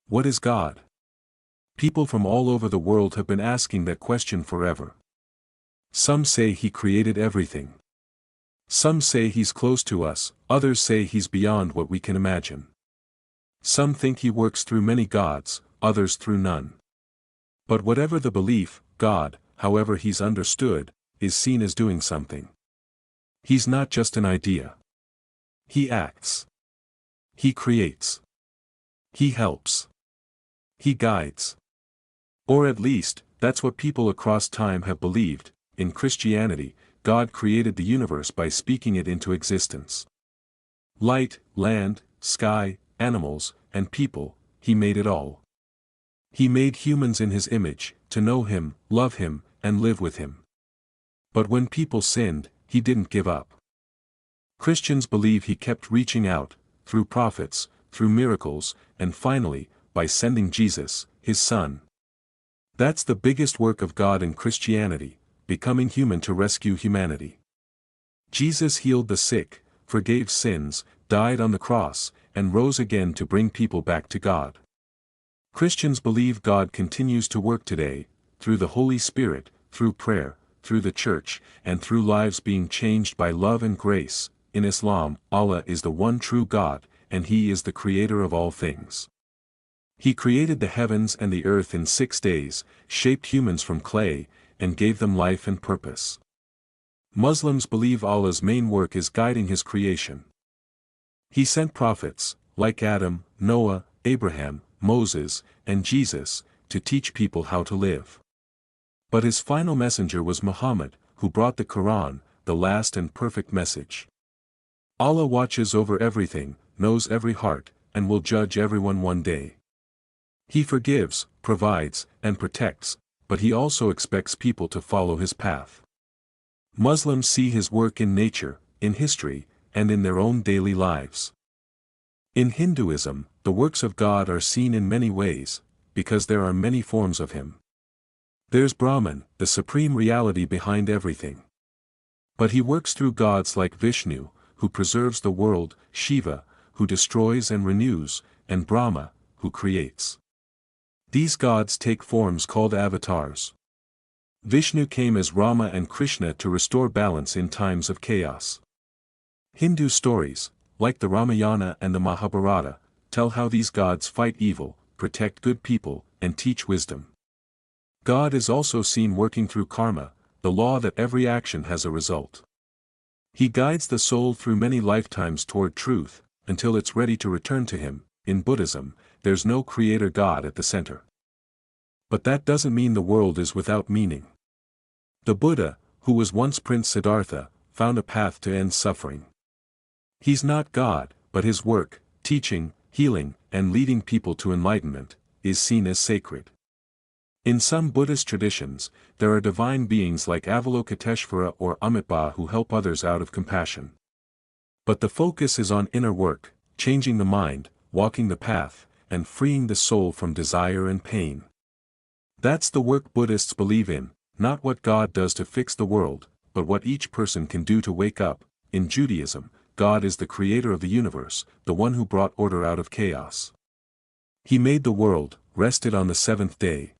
What is God? People from all over the world have been asking that question forever. Some say He created everything. Some say He's close to us, others say He's beyond what we can imagine. Some think He works through many gods, others through none. But whatever the belief, God, however He's understood, is seen as doing something. He's not just an idea. He acts. He creates. He helps. He guides. Or at least, that's what people across time have believed. In Christianity, God created the universe by speaking it into existence. Light, land, sky, animals, and people, He made it all. He made humans in His image, to know Him, love Him, and live with Him. But when people sinned, He didn't give up. Christians believe He kept reaching out, through prophets, through miracles, and finally, by sending Jesus, His Son. That's the biggest work of God in Christianity, becoming human to rescue humanity. Jesus healed the sick, forgave sins, died on the cross, and rose again to bring people back to God. Christians believe God continues to work today, through the Holy Spirit, through prayer, through the church, and through lives being changed by love and grace. In Islam, Allah is the one true God, and He is the creator of all things. He created the heavens and the earth in 6 days, shaped humans from clay, and gave them life and purpose. Muslims believe Allah's main work is guiding His creation. He sent prophets, like Adam, Noah, Abraham, Moses, and Jesus, to teach people how to live. But His final messenger was Muhammad, who brought the Quran, the last and perfect message. Allah watches over everything, knows every heart, and will judge everyone one day. He forgives, provides, and protects, but He also expects people to follow His path. Muslims see His work in nature, in history, and in their own daily lives. In Hinduism, the works of God are seen in many ways, because there are many forms of Him. There's Brahman, the supreme reality behind everything. But He works through gods like Vishnu, who preserves the world, Shiva, who destroys and renews, and Brahma, who creates. These gods take forms called avatars. Vishnu came as Rama and Krishna to restore balance in times of chaos. Hindu stories, like the Ramayana and the Mahabharata, tell how these gods fight evil, protect good people, and teach wisdom. God is also seen working through karma, the law that every action has a result. He guides the soul through many lifetimes toward truth, until it's ready to return to Him. In Buddhism, there's no creator God at the center. But that doesn't mean the world is without meaning. The Buddha, who was once Prince Siddhartha, found a path to end suffering. He's not God, but his work, teaching, healing, and leading people to enlightenment, is seen as sacred. In some Buddhist traditions, there are divine beings like Avalokiteshvara or Amitabha who help others out of compassion. But the focus is on inner work, changing the mind, walking the path, and freeing the soul from desire and pain. That's the work Buddhists believe in, not what God does to fix the world, but what each person can do to wake up. In Judaism, God is the creator of the universe, the one who brought order out of chaos. He made the world, rested on the seventh day,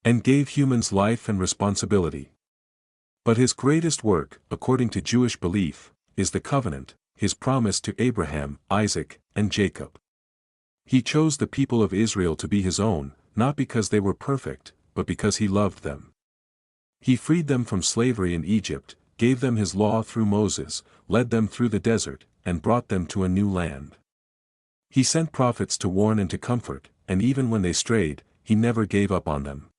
and gave humans life and responsibility. But His greatest work, according to Jewish belief, is the covenant, His promise to Abraham, Isaac, and Jacob. He chose the people of Israel to be His own, not because they were perfect, but because He loved them. He freed them from slavery in Egypt, gave them His law through Moses, led them through the desert, and brought them to a new land. He sent prophets to warn and to comfort, and even when they strayed, He never gave up on them.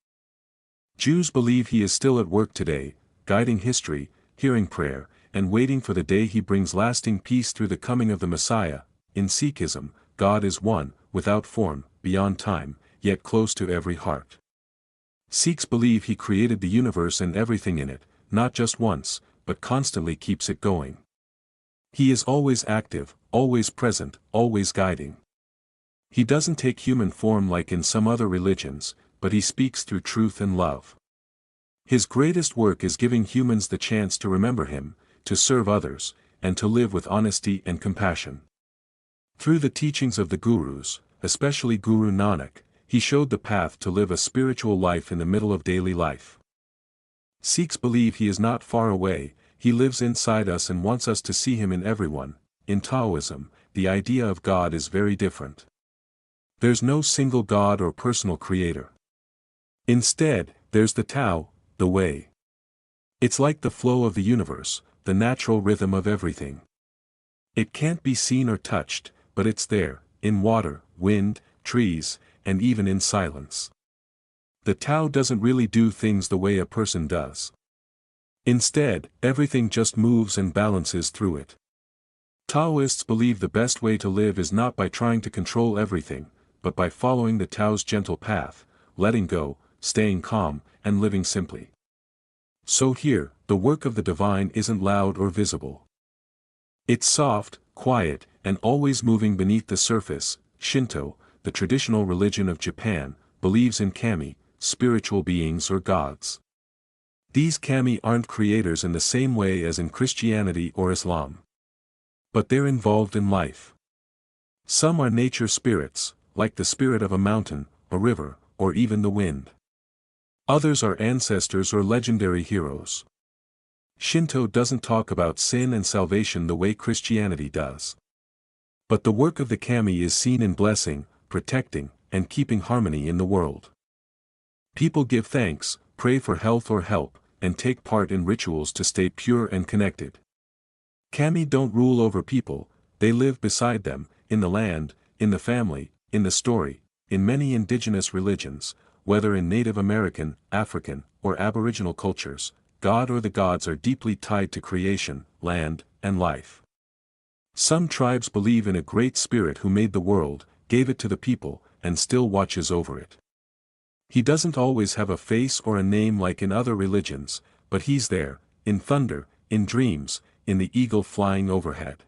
Jews believe He is still at work today, guiding history, hearing prayer, and waiting for the day He brings lasting peace through the coming of the Messiah. In Sikhism, God is one, without form, beyond time, yet close to every heart. Sikhs believe He created the universe and everything in it, not just once, but constantly keeps it going. He is always active, always present, always guiding. He doesn't take human form like in some other religions, but He speaks through truth and love. His greatest work is giving humans the chance to remember Him, to serve others, and to live with honesty and compassion. Through the teachings of the gurus, especially Guru Nanak, he showed the path to live a spiritual life in the middle of daily life. Sikhs believe he is not far away, he lives inside us and wants us to see him in everyone. In Taoism, the idea of God is very different. There's no single God or personal creator. Instead, there's the Tao, the way. It's like the flow of the universe, the natural rhythm of everything. It can't be seen or touched, but it's there, in water, wind, trees, and even in silence. The Tao doesn't really do things the way a person does. Instead, everything just moves and balances through it. Taoists believe the best way to live is not by trying to control everything, but by following the Tao's gentle path, letting go, staying calm, and living simply. So here, the work of the divine isn't loud or visible. It's soft, quiet, and always moving beneath the surface. Shinto, the traditional religion of Japan, believes in kami, spiritual beings or gods. These kami aren't creators in the same way as in Christianity or Islam. But they're involved in life. Some are nature spirits, like the spirit of a mountain, a river, or even the wind. Others are ancestors or legendary heroes. Shinto doesn't talk about sin and salvation the way Christianity does. But the work of the kami is seen in blessing, protecting, and keeping harmony in the world. People give thanks, pray for health or help, and take part in rituals to stay pure and connected. Kami don't rule over people, they live beside them, in the land, in the family, in the story. In many indigenous religions, whether in Native American, African, or Aboriginal cultures, God or the gods are deeply tied to creation, land, and life. Some tribes believe in a great spirit who made the world, gave it to the people, and still watches over it. He doesn't always have a face or a name like in other religions, but he's there, in thunder, in dreams, in the eagle flying overhead.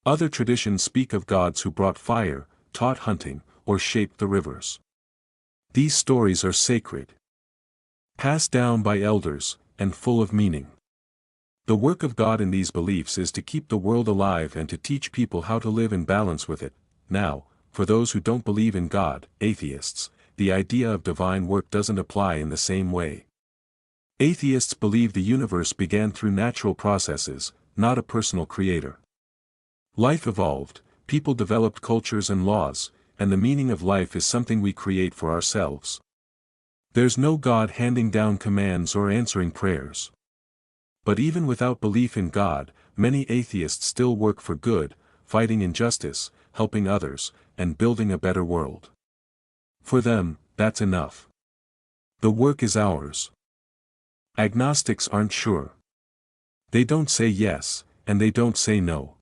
Other traditions speak of gods who brought fire, taught hunting, or shaped the rivers. These stories are sacred, passed down by elders, and full of meaning. The work of God in these beliefs is to keep the world alive and to teach people how to live in balance with it. Now, for those who don't believe in God, atheists, the idea of divine work doesn't apply in the same way. Atheists believe the universe began through natural processes, not a personal creator. Life evolved, people developed cultures and laws, and the meaning of life is something we create for ourselves. There's no God handing down commands or answering prayers. But even without belief in God, many atheists still work for good, fighting injustice, helping others, and building a better world. For them, that's enough. The work is ours. Agnostics aren't sure. They don't say yes, and they don't say no.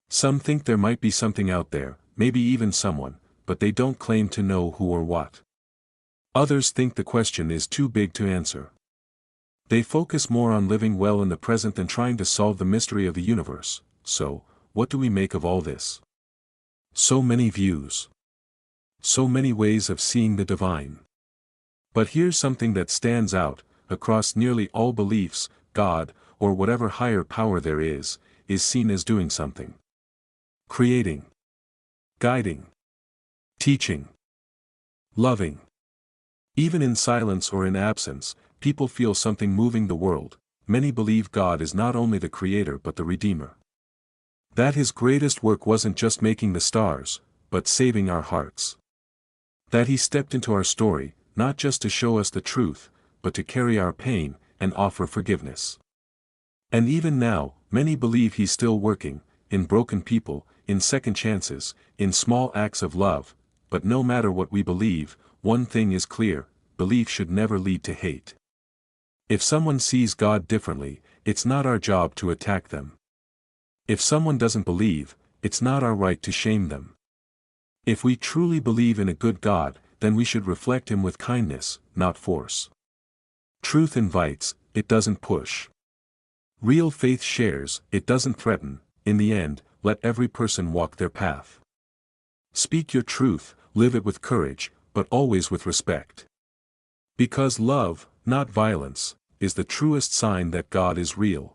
Some think there might be something out there, maybe even someone, but they don't claim to know who or what. Others think the question is too big to answer. They focus more on living well in the present than trying to solve the mystery of the universe. So, what do we make of all this? So many views. So many ways of seeing the divine. But here's something that stands out: across nearly all beliefs, God, or whatever higher power there is seen as doing something. Creating. Guiding. Teaching. Loving. Even in silence or in absence, people feel something moving the world. Many believe God is not only the creator but the redeemer. That his greatest work wasn't just making the stars, but saving our hearts. That he stepped into our story, not just to show us the truth, but to carry our pain, and offer forgiveness. And even now, many believe he's still working, in broken people, in second chances, in small acts of love. But no matter what we believe, one thing is clear: belief should never lead to hate. If someone sees God differently, it's not our job to attack them. If someone doesn't believe, it's not our right to shame them. If we truly believe in a good God, then we should reflect him with kindness, not force. Truth invites, it doesn't push. Real faith shares, it doesn't threaten. In the end, let every person walk their path. Speak your truth, live it with courage, but always with respect. Because love, not violence, is the truest sign that God is real.